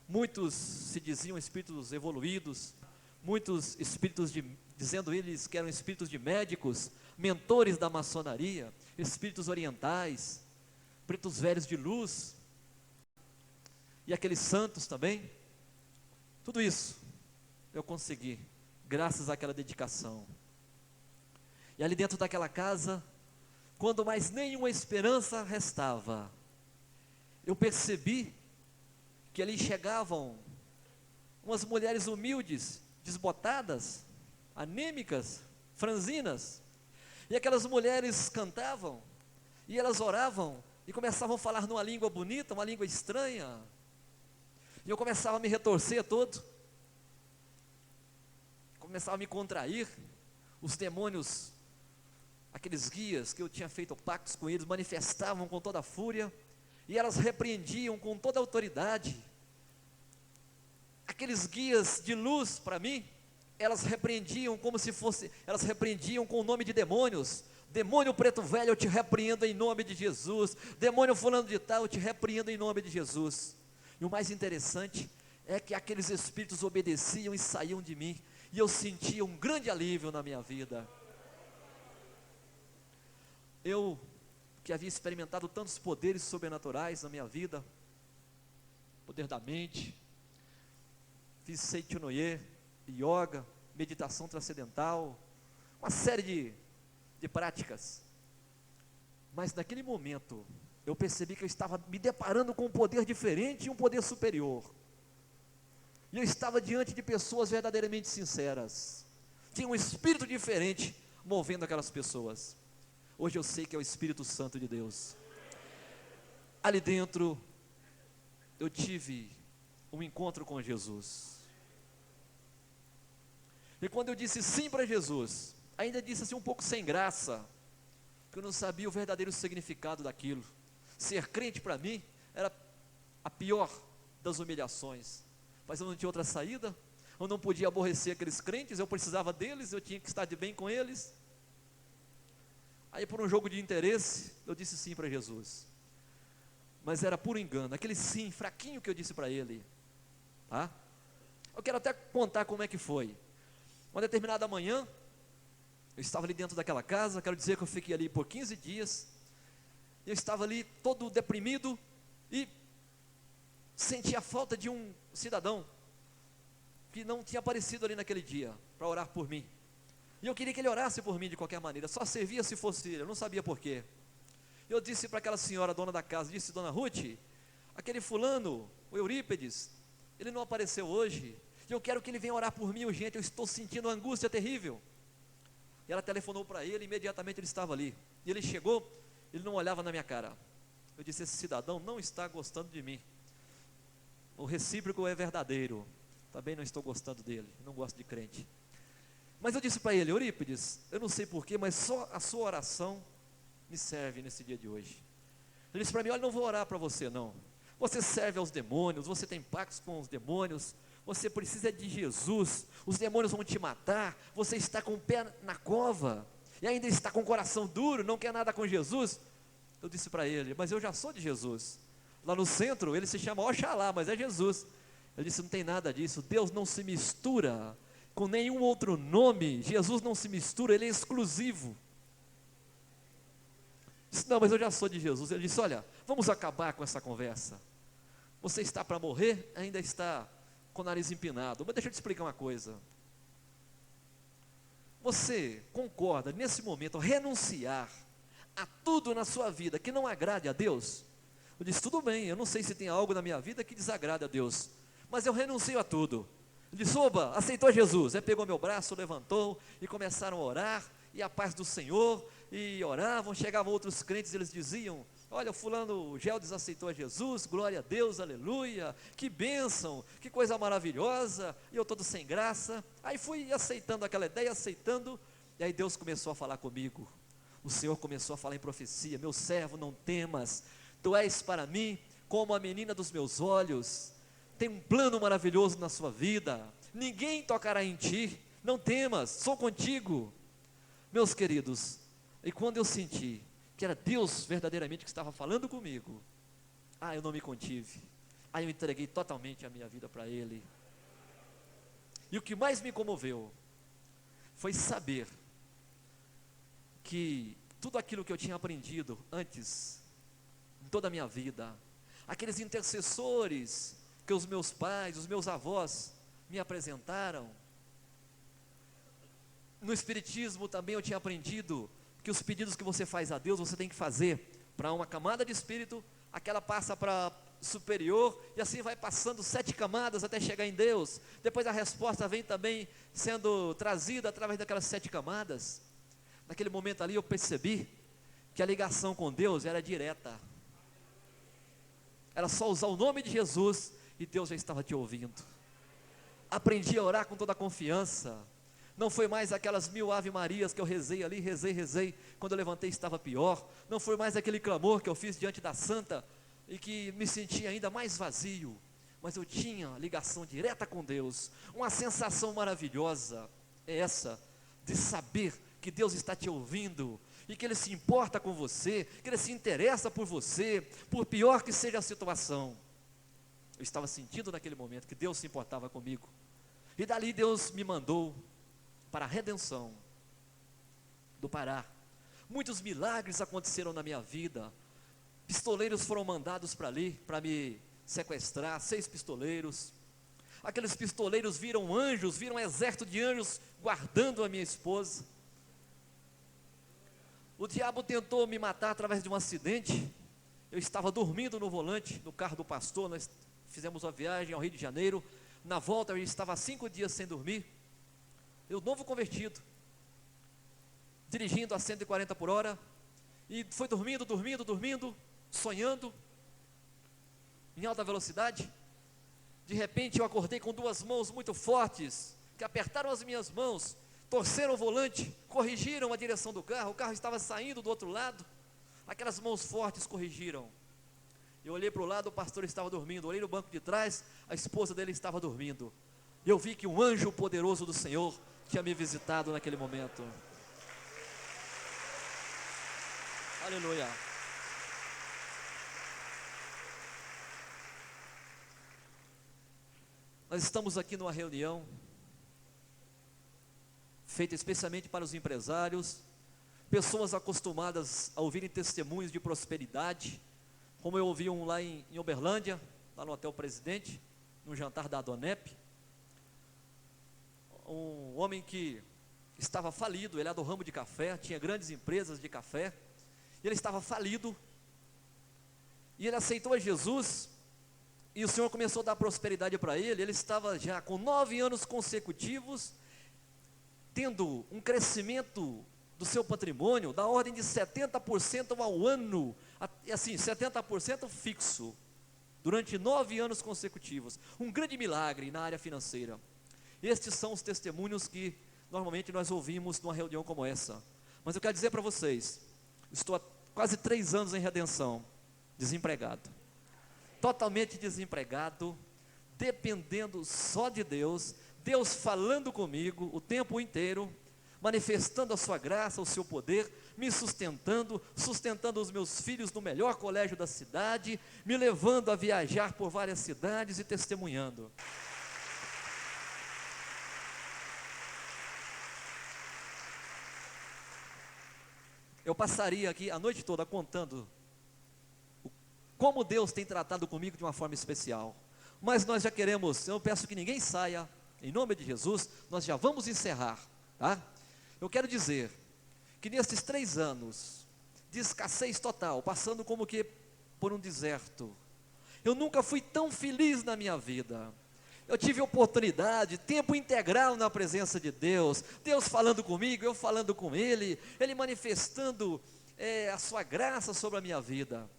Muitos se diziam espíritos evoluídos, muitos espíritos dizendo eles que eram espíritos de médicos, mentores da maçonaria, espíritos orientais, pretos velhos de luz, e aqueles santos também. Tudo isso eu consegui, graças àquela dedicação. E ali dentro daquela casa, quando mais nenhuma esperança restava, eu percebi que ali chegavam umas mulheres humildes, desbotadas, anêmicas, franzinas, e aquelas mulheres cantavam, e elas oravam, e começavam a falar numa língua bonita, uma língua estranha, e eu começava a me retorcer todo, começava a me contrair. Os demônios, aqueles guias que eu tinha feito pactos com eles, manifestavam com toda a fúria, e elas repreendiam com toda a autoridade. Aqueles guias de luz para mim, elas repreendiam como se fosse, elas repreendiam com o nome de demônios. Demônio preto velho, eu te repreendo em nome de Jesus. Demônio fulano de tal, eu te repreendo em nome de Jesus. E o mais interessante é que aqueles espíritos obedeciam e saíam de mim, e eu sentia um grande alívio na minha vida. Eu, que havia experimentado tantos poderes sobrenaturais na minha vida, poder da mente, fiz Seitinoye, yoga, meditação transcendental, uma série de práticas, mas naquele momento, eu percebi que eu estava me deparando com um poder diferente e um poder superior, e eu estava diante de pessoas verdadeiramente sinceras, tinha um espírito diferente movendo aquelas pessoas. Hoje eu sei que é o Espírito Santo de Deus. Ali dentro, eu tive um encontro com Jesus. E quando eu disse sim para Jesus, Ainda disse assim um pouco sem graça, porque eu não sabia o verdadeiro significado daquilo. Ser crente para mim era a pior das humilhações, mas eu não tinha outra saída, eu não podia aborrecer aqueles crentes, eu precisava deles, eu tinha que estar de bem com eles. Aí por um jogo de interesse, eu disse sim para Jesus, mas era puro engano, aquele sim fraquinho que eu disse para ele, tá? Eu quero até contar como é que foi. Uma determinada manhã, eu estava ali dentro daquela casa, quero dizer que eu fiquei ali por 15 dias, eu estava ali todo deprimido, e senti a falta de um cidadão, que não tinha aparecido ali naquele dia, para orar por mim, e eu queria que ele orasse por mim de qualquer maneira, só servia se fosse ele, eu não sabia porquê. Eu disse para aquela senhora, dona da casa, disse: dona Ruth, aquele fulano, o Eurípedes, ele não apareceu hoje, e eu quero que ele venha orar por mim urgente, eu estou sentindo uma angústia terrível. E ela telefonou para ele, imediatamente ele estava ali, e ele chegou, ele não olhava na minha cara. Eu disse: esse cidadão não está gostando de mim, o recíproco é verdadeiro, também não estou gostando dele, não gosto de crente. Mas eu disse para ele: Eurípides, eu não sei porquê, mas só a sua oração me serve nesse dia de hoje. Ele disse para mim: olha, não vou orar para você não, você serve aos demônios, você tem pactos com os demônios, você precisa de Jesus, os demônios vão te matar, você está com o pé na cova, e ainda está com o coração duro, não quer nada com Jesus. Eu disse para ele: mas eu já sou de Jesus, lá no centro ele se chama Oxalá, mas é Jesus. Ele disse: não tem nada disso, Deus não se mistura com nenhum outro nome, Jesus não se mistura, ele é exclusivo. Eu disse: não, mas eu já sou de Jesus. Ele disse: olha, vamos acabar com essa conversa, você está para morrer, ainda está com o nariz empinado, mas deixa eu te explicar uma coisa, você concorda nesse momento renunciar a tudo na sua vida que não agrade a Deus? Eu disse: tudo bem, eu não sei se tem algo na minha vida que desagrade a Deus, mas eu renuncio a tudo. Ele disse: oba, aceitou Jesus. Aí pegou meu braço, levantou e começaram a orar, e a paz do Senhor, e oravam, chegavam outros crentes, eles diziam: olha, o fulano Geldes aceitou a Jesus, glória a Deus, aleluia, que bênção, que coisa maravilhosa, e eu todo sem graça. Aí fui aceitando aquela ideia, aceitando, e aí Deus começou a falar comigo, o Senhor começou a falar em profecia: meu servo, não temas, tu és para mim como a menina dos meus olhos, tem um plano maravilhoso na sua vida, ninguém tocará em ti, não temas, sou contigo. Meus queridos, e quando eu senti que era Deus verdadeiramente que estava falando comigo, eu não me contive, aí eu entreguei totalmente a minha vida para Ele. E o que mais me comoveu foi saber que tudo aquilo que eu tinha aprendido antes, em toda a minha vida, aqueles intercessores que os meus pais, os meus avós me apresentaram, no Espiritismo também eu tinha aprendido que os pedidos que você faz a Deus, você tem que fazer para uma camada de espírito, aquela passa para superior, e assim vai passando 7 camadas até chegar em Deus, depois a resposta vem também sendo trazida através daquelas 7 camadas, naquele momento ali eu percebi que a ligação com Deus era direta, era só usar o nome de Jesus, e Deus já estava te ouvindo. Aprendi a orar com toda a confiança, não foi mais aquelas 1000 Ave Marias que eu rezei ali, rezei, quando eu levantei estava pior, não foi mais aquele clamor que eu fiz diante da Santa, e que me sentia ainda mais vazio, mas eu tinha ligação direta com Deus, uma sensação maravilhosa, é essa, de saber que Deus está te ouvindo, e que Ele se importa com você, que Ele se interessa por você, por pior que seja a situação. Eu estava sentindo naquele momento que Deus se importava comigo, e dali Deus me mandou para a redenção do Pará. Muitos milagres aconteceram na minha vida, pistoleiros foram mandados para ali, para me sequestrar, 6 pistoleiros, aqueles pistoleiros viram anjos, viram um exército de anjos guardando a minha esposa. O diabo tentou me matar através de um acidente, eu estava dormindo no volante, no carro do pastor, nós fizemos uma viagem ao Rio de Janeiro, na volta eu estava há 5 dias sem dormir, eu novo convertido, dirigindo a 140 por hora, e foi dormindo, sonhando, em alta velocidade, de repente eu acordei com 2 mãos muito fortes, que apertaram as minhas mãos, torceram o volante, corrigiram a direção do carro, o carro estava saindo do outro lado, aquelas mãos fortes corrigiram. Eu olhei para o lado, o pastor estava dormindo, olhei no banco de trás, a esposa dele estava dormindo. Eu vi que um anjo poderoso do Senhor tinha me visitado naquele momento. Aleluia. Nós estamos aqui numa reunião feita especialmente para os empresários, pessoas acostumadas a ouvirem testemunhos de prosperidade, como eu ouvi um lá em Uberlândia, lá no Hotel Presidente, no jantar da Adonep. Um homem que estava falido, ele era do ramo de café, tinha grandes empresas de café, e ele estava falido, e ele aceitou a Jesus, e o Senhor começou a dar prosperidade para ele. Ele estava já com 9 anos consecutivos, tendo um crescimento do seu patrimônio, da ordem de 70% ao ano, assim, 70% fixo, durante 9 anos consecutivos, um grande milagre na área financeira. Estes são os testemunhos que normalmente nós ouvimos numa reunião como essa. Mas eu quero dizer para vocês, estou há quase 3 anos em redenção, desempregado, totalmente desempregado, dependendo só de Deus, Deus falando comigo o tempo inteiro, manifestando a sua graça, o seu poder, me sustentando, sustentando os meus filhos no melhor colégio da cidade, me levando a viajar por várias cidades e testemunhando. Eu passaria aqui a noite toda contando como Deus tem tratado comigo de uma forma especial, mas nós já queremos, eu peço que ninguém saia, em nome de Jesus, nós já vamos encerrar, tá? Eu quero dizer que nesses 3 anos de escassez total, passando como que por um deserto, eu nunca fui tão feliz na minha vida. Eu tive oportunidade, tempo integral na presença de Deus, Deus falando comigo, eu falando com Ele, Ele manifestando a sua graça sobre a minha vida.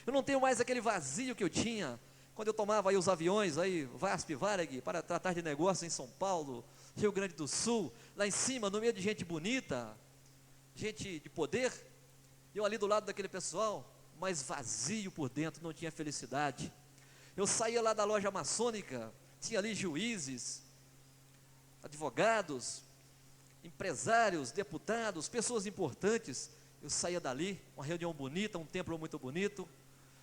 Eu não tenho mais aquele vazio que eu tinha quando eu tomava aí os aviões, aí VASP, Varig, para tratar de negócio em São Paulo, Rio Grande do Sul, lá em cima, no meio de gente bonita, gente de poder, eu ali do lado daquele pessoal, mas vazio por dentro, não tinha felicidade. Eu saía lá da loja maçônica, tinha ali juízes, advogados, empresários, deputados, pessoas importantes. Eu saía dali, uma reunião bonita, um templo muito bonito,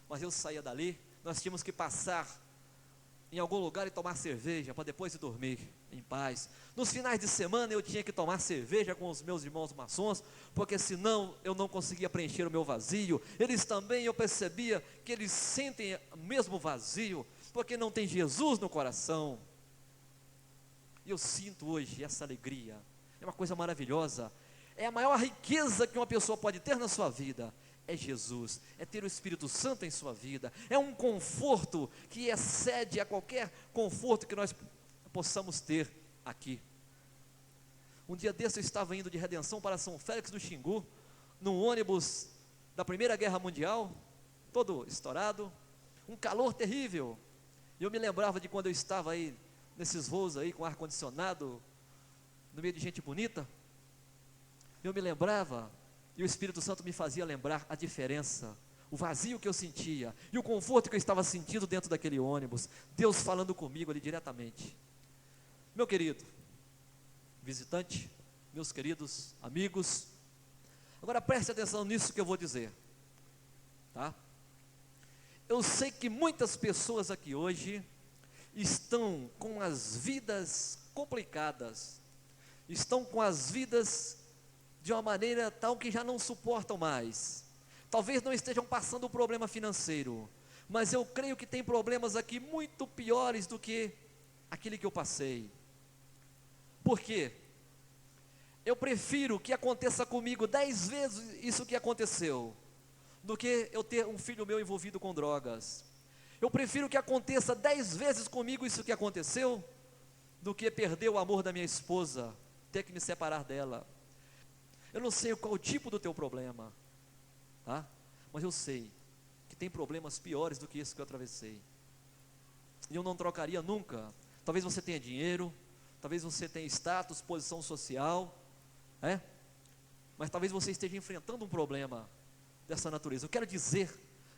mas eu saía dali, nós tínhamos que passar em algum lugar e tomar cerveja, para depois ir dormir em paz. Nos finais de semana eu tinha que tomar cerveja com os meus irmãos maçons, porque senão eu não conseguia preencher o meu vazio. Eles também, eu percebia que eles sentem o mesmo vazio, porque não tem Jesus no coração. E eu sinto hoje essa alegria, é uma coisa maravilhosa, é a maior riqueza que uma pessoa pode ter na sua vida, é Jesus, é ter o Espírito Santo em sua vida, é um conforto que excede a qualquer conforto que nós possamos ter aqui. Um dia desse eu estava indo de Redenção para São Félix do Xingu, num ônibus da Primeira Guerra Mundial, todo estourado, um calor terrível, e eu me lembrava de quando eu estava aí, nesses voos aí com ar-condicionado, no meio de gente bonita, eu me lembrava, e o Espírito Santo me fazia lembrar a diferença, o vazio que eu sentia, e o conforto que eu estava sentindo dentro daquele ônibus, Deus falando comigo ali diretamente. Meu querido visitante, meus queridos amigos, agora preste atenção nisso que eu vou dizer, tá? Eu sei que muitas pessoas aqui hoje estão com as vidas complicadas, estão com as vidas de uma maneira tal que já não suportam mais. Talvez não estejam passando um problema financeiro, mas eu creio que tem problemas aqui muito piores do que aquele que eu passei. Por quê? Eu prefiro que aconteça comigo 10 vezes isso que aconteceu, do que eu ter um filho meu envolvido com drogas. Eu prefiro que aconteça 10 vezes comigo isso que aconteceu, do que perder o amor da minha esposa, ter que me separar dela. Eu não sei qual o tipo do teu problema, tá? Mas eu sei que tem problemas piores do que esse que eu atravessei. E eu não trocaria nunca. Talvez você tenha dinheiro, talvez você tenha status, posição social, mas talvez você esteja enfrentando um problema dessa natureza. Eu quero dizer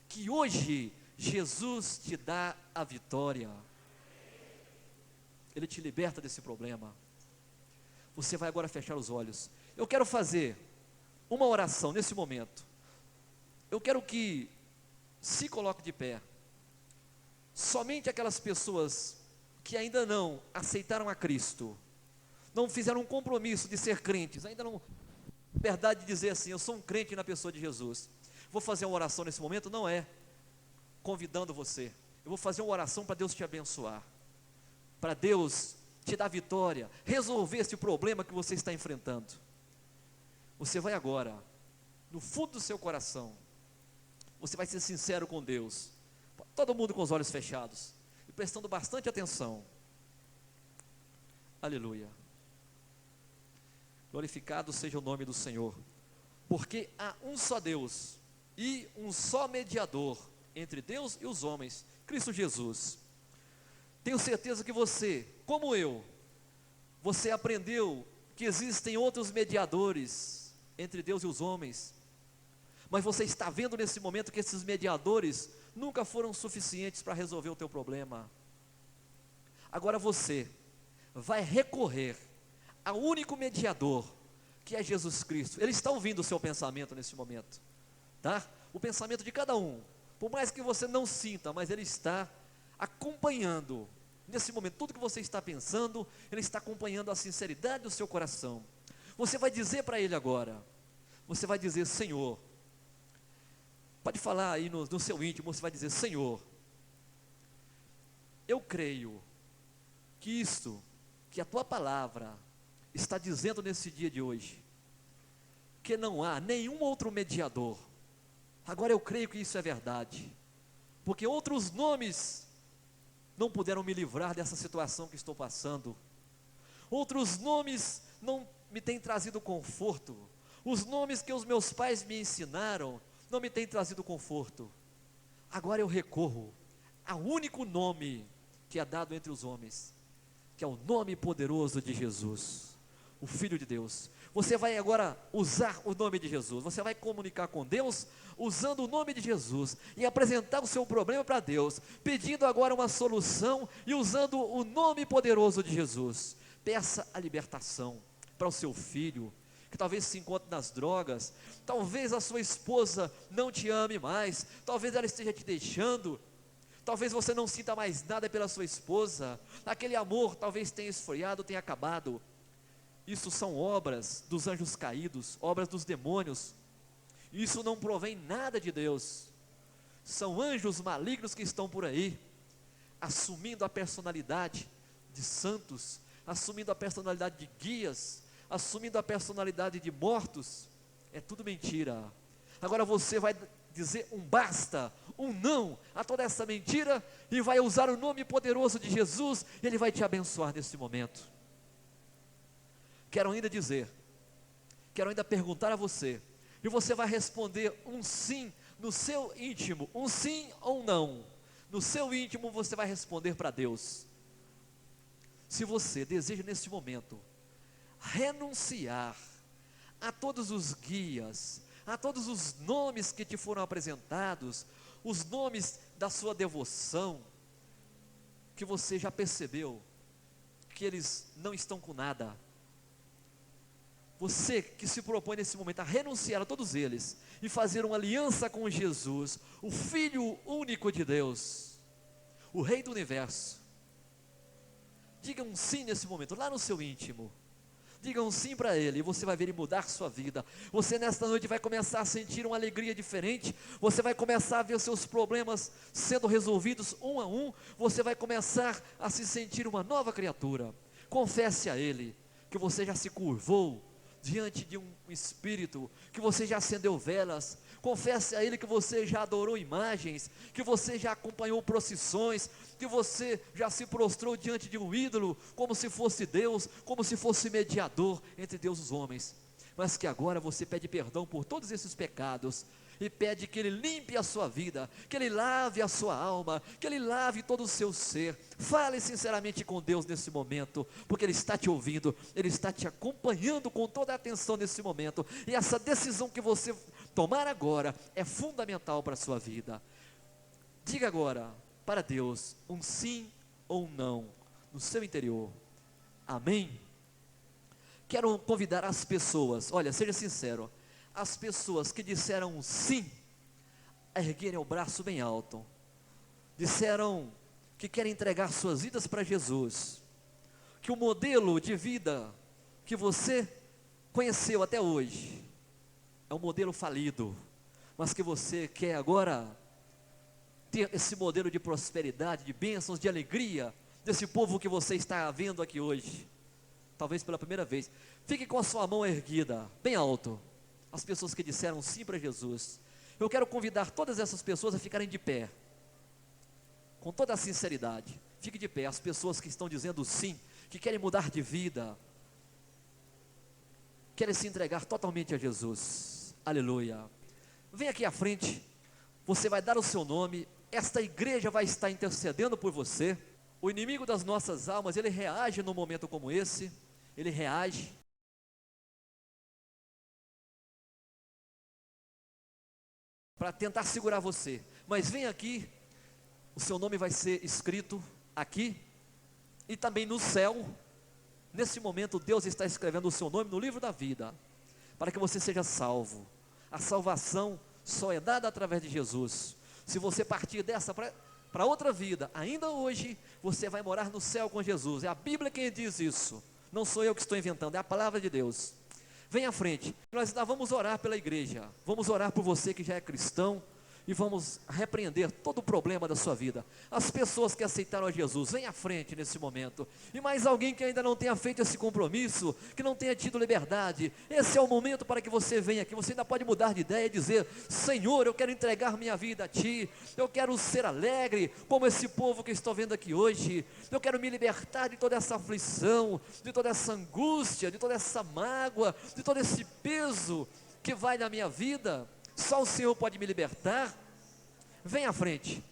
que hoje Jesus te dá a vitória. Ele te liberta desse problema. Você vai agora fechar os olhos. Eu quero fazer uma oração nesse momento. Eu quero que se coloque de pé. Somente aquelas pessoas que ainda não aceitaram a Cristo, não fizeram um compromisso de ser crentes, ainda não, verdade de dizer assim, eu sou um crente na pessoa de Jesus. Vou fazer uma oração nesse momento, não é convidando você. Eu vou fazer uma oração para Deus te abençoar, para Deus te dar vitória, resolver esse problema que você está enfrentando. Você vai agora, no fundo do seu coração, você vai ser sincero com Deus, todo mundo com os olhos fechados, e prestando bastante atenção. Aleluia. Glorificado seja o nome do Senhor, porque há um só Deus, e um só mediador, entre Deus e os homens, Cristo Jesus. Tenho certeza que você, como eu, você aprendeu que existem outros mediadores entre Deus e os homens, mas você está vendo nesse momento que esses mediadores nunca foram suficientes para resolver o teu problema. Agora você vai recorrer ao único mediador, que é Jesus Cristo. Ele está ouvindo o seu pensamento nesse momento, tá? O pensamento de cada um, por mais que você não sinta, mas Ele está acompanhando nesse momento, tudo que você está pensando, Ele está acompanhando a sinceridade do seu coração. Você vai dizer para Ele agora, você vai dizer: Senhor, pode falar aí no seu íntimo, você vai dizer: Senhor, eu creio que isto, que a Tua palavra está dizendo nesse dia de hoje, que não há nenhum outro mediador. Agora eu creio que isso é verdade, porque outros nomes não puderam me livrar dessa situação que estou passando, outros nomes não me têm trazido conforto, os nomes que os meus pais me ensinaram não me têm trazido conforto. Agora eu recorro ao único nome que é dado entre os homens, que é o nome poderoso de Jesus, o Filho de Deus. Você vai agora usar o nome de Jesus, você vai comunicar com Deus usando o nome de Jesus, e apresentar o seu problema para Deus, pedindo agora uma solução, e usando o nome poderoso de Jesus. Peça a libertação para o seu filho, que talvez se encontre nas drogas, talvez a sua esposa não te ame mais, talvez ela esteja te deixando, talvez você não sinta mais nada pela sua esposa, aquele amor talvez tenha esfriado, tenha acabado. Isso são obras dos anjos caídos, obras dos demônios. Isso não provém nada de Deus. São anjos malignos que estão por aí, assumindo a personalidade de santos, assumindo a personalidade de guias, assumindo a personalidade de mortos. É tudo mentira. Agora você vai dizer um basta, um não a toda essa mentira, e vai usar o nome poderoso de Jesus, e Ele vai te abençoar nesse momento. Quero ainda dizer, quero ainda perguntar a você, e você vai responder um sim no seu íntimo, um sim ou um não. No seu íntimo você vai responder para Deus. Se você deseja nesse momento renunciar a todos os guias, a todos os nomes que te foram apresentados, os nomes da sua devoção, que você já percebeu que eles não estão com nada. Você que se propõe nesse momento a renunciar a todos eles e fazer uma aliança com Jesus, o Filho único de Deus, o Rei do Universo, diga um sim nesse momento, lá no seu íntimo. Diga um sim para Ele, e você vai ver Ele mudar sua vida. Você nesta noite vai começar a sentir uma alegria diferente. Você vai começar a ver os seus problemas sendo resolvidos um a um. Você vai começar a se sentir uma nova criatura. Confesse a Ele que você já se curvou diante de um espírito, que você já acendeu velas. Confesse a Ele que você já adorou imagens, que você já acompanhou procissões, que você já se prostrou diante de um ídolo, como se fosse Deus, como se fosse mediador entre Deus e os homens, mas que agora você pede perdão por todos esses pecados, e pede que Ele limpe a sua vida, que Ele lave a sua alma, que Ele lave todo o seu ser. Fale sinceramente com Deus nesse momento, porque Ele está te ouvindo, Ele está te acompanhando com toda a atenção nesse momento, e essa decisão que você tomar agora é fundamental para a sua vida. Diga agora para Deus um sim ou um não no seu interior. Amém? Quero convidar as pessoas, olha, seja sincero, as pessoas que disseram sim, a erguerem o braço bem alto, disseram que querem entregar suas vidas para Jesus, que o modelo de vida que você conheceu até hoje é um modelo falido, mas que você quer agora ter esse modelo de prosperidade, de bênçãos, de alegria, desse povo que você está vendo aqui hoje, talvez pela primeira vez. Fique com a sua mão erguida, bem alto, as pessoas que disseram sim para Jesus. Eu quero convidar todas essas pessoas a ficarem de pé, com toda a sinceridade. Fique de pé, as pessoas que estão dizendo sim, que querem mudar de vida, querem se entregar totalmente a Jesus. Aleluia. Vem aqui à frente, você vai dar o seu nome, esta igreja vai estar intercedendo por você. O inimigo das nossas almas, ele reage num momento como esse, ele reage. Para tentar segurar você, mas vem aqui, o seu nome vai ser escrito aqui, e também no céu. Nesse momento Deus está escrevendo o seu nome no livro da vida, para que você seja salvo. A salvação só é dada através de Jesus. Se você partir dessa para outra vida, ainda hoje, você vai morar no céu com Jesus. É a Bíblia quem diz isso, não sou eu que estou inventando, é a palavra de Deus. Vem à frente, nós ainda vamos orar pela igreja, vamos orar por você que já é cristão, e vamos repreender todo o problema da sua vida. As pessoas que aceitaram a Jesus, vem à frente nesse momento. E mais alguém que ainda não tenha feito esse compromisso, que não tenha tido liberdade, esse é o momento para que você venha aqui. Você ainda pode mudar de ideia e dizer: Senhor, eu quero entregar minha vida a Ti, eu quero ser alegre, como esse povo que estou vendo aqui hoje, eu quero me libertar de toda essa aflição, de toda essa angústia, de toda essa mágoa, de todo esse peso que vai na minha vida. Só o Senhor pode me libertar. Vem à frente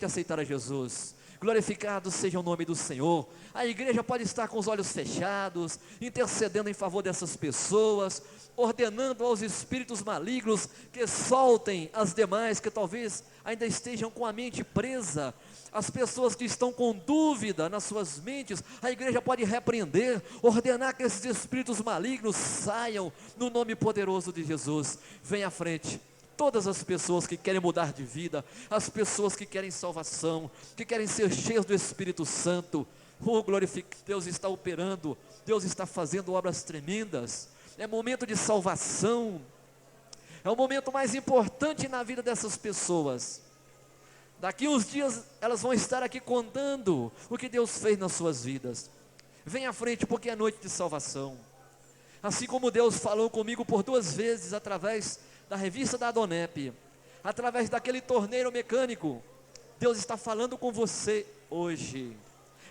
aceitar a Jesus. Glorificado seja o nome do Senhor. A igreja pode estar com os olhos fechados, intercedendo em favor dessas pessoas, ordenando aos espíritos malignos que soltem as demais que talvez ainda estejam com a mente presa. As pessoas que estão com dúvida nas suas mentes, a igreja pode repreender, ordenar que esses espíritos malignos saiam no nome poderoso de Jesus. Vem à frente. Todas as pessoas que querem mudar de vida, as pessoas que querem salvação, que querem ser cheias do Espírito Santo, Deus está operando, Deus está fazendo obras tremendas. É momento de salvação, é o momento mais importante na vida dessas pessoas. Daqui uns dias elas vão estar aqui contando o que Deus fez nas suas vidas. Vem à frente, porque é noite de salvação. Assim como Deus falou comigo por 2 vezes através da revista da Adonep, através daquele torneiro mecânico, Deus está falando com você hoje.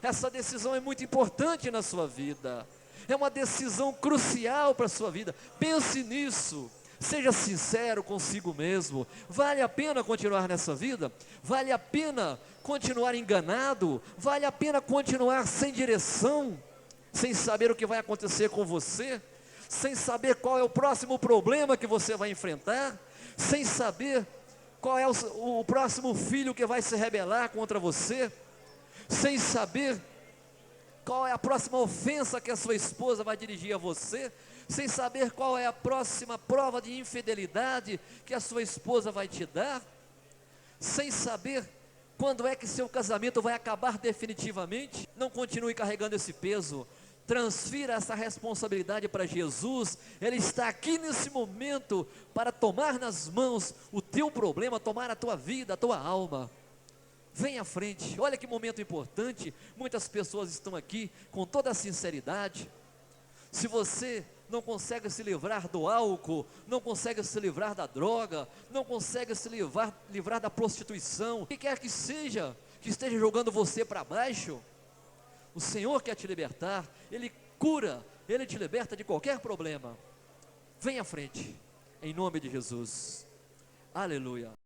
Essa decisão é muito importante na sua vida, é uma decisão crucial para a sua vida. Pense nisso, seja sincero consigo mesmo. Vale a pena continuar nessa vida? Vale a pena continuar enganado? Vale a pena continuar sem direção, sem saber o que vai acontecer com você, sem saber qual é o próximo problema que você vai enfrentar, sem saber qual é o próximo filho que vai se rebelar contra você, sem saber qual é a próxima ofensa que a sua esposa vai dirigir a você, sem saber qual é a próxima prova de infidelidade que a sua esposa vai te dar, sem saber quando é que seu casamento vai acabar definitivamente. Não continue carregando esse peso. Transfira essa responsabilidade para Jesus. Ele está aqui nesse momento para tomar nas mãos o teu problema, tomar a tua vida, a tua alma. Vem à frente, olha que momento importante. Muitas pessoas estão aqui com toda a sinceridade. Se você não consegue se livrar do álcool, não consegue se livrar da droga, não consegue se livrar da prostituição, o que quer que seja, que esteja jogando você para baixo, o Senhor quer te libertar. Ele cura, Ele te liberta de qualquer problema. Vem à frente, em nome de Jesus. Aleluia.